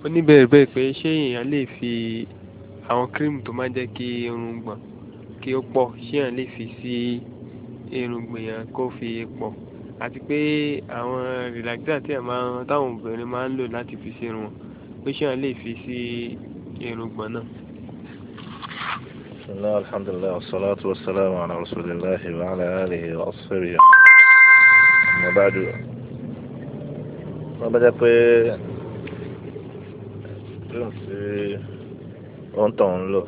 Oníbẹ̀rẹ̀ bẹ́ẹ̀ pé ṣé èèyàn lè fi àwọn cream tó máa ń jẹ́ kí irun gbọ̀n kí ó pọ̀, ṣé èèyàn lè fi sí irùngbọ̀n yẹn kó fi pọ̀, àti pé àwọn relaxer tí táwọn obìnrin máa ń lò láti fi sí irun wọn, pé ṣé èèyàn lè fi sí irùngbọ̀n náà. Bismillah, alhamdulillah, wassalatu wassalamu ala rasulillahi wa ala alihi wa ashabihi. Amma ba'du. Wọ́n bá jẹ́ pé cream tí ó ń tàn ń lò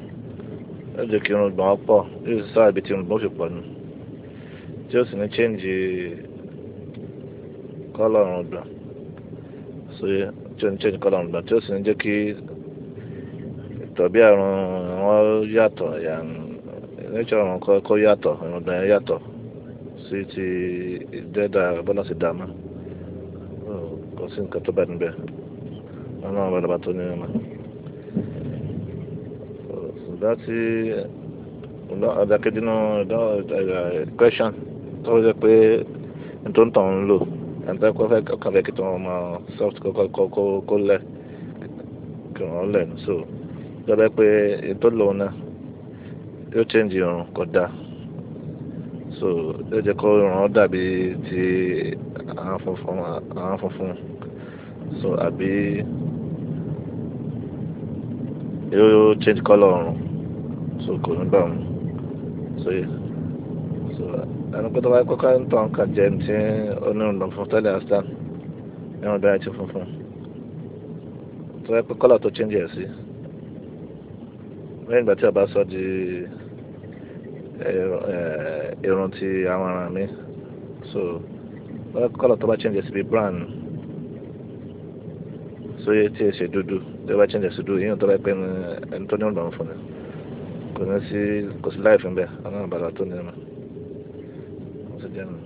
ó jẹ́ kí irun gbọ̀n pọ̀, yóò sì sáà ibi tí irun gbọ̀n fi pọ̀ nù, tí ó sì ní change colour irun gbọ̀n, tí ó ní change colour irun gbọ̀n, tí ó sì ní jẹ́ kí ìtọ̀bí àrùn wọn yàtọ̀, nature wọn kọ́ yàtọ̀, irun gbọ̀n yẹn yàtọ̀ sí ti ìdẹ́dà bọ́lá sí dàmú. Kò sí nǹkan tó bá níbẹ̀, wọn náà wọ́n lọ́ba tó ní ọmọ. Láti ọ̀dàkejì náà question tó jẹ́ pé n tó ń tàn ń lò ẹni tó fẹ́ kàn fẹ́ kí tó wọn máa soft kó lẹ̀ kí wọ́n lẹ̀ so jẹ́ pé ètò lòun náà yóò change irun kò dáa, so yóò jẹ́ kó irun dàbí ti àwọn funfun so àbí yóò change colour ọrùn so kò ní bá wọn so ẹni pé tó bá kọ́kọ́ ń tàn ká jẹ́ ní tí onírun fún tẹ́lẹ̀ astan ẹ̀rọ bẹ́ẹ̀ ti funfun tó bá pé colour tó change ẹ̀ sí lẹ́yìn ìgbà tí a bá sọ di irun ti àwọn ará mi so colour tó bá change ẹ̀ sí bí brown so yẹ tí ẹ ṣe dúdú tó bá change ẹ̀ sí dúdú yíyan tó bá pẹ́ ẹni tó ní ọ̀dọ̀ fún ni kò sí láì fún bẹ́ẹ̀ àwọn àbàlà tó ní ẹ̀ma ó sì jẹ́ nù.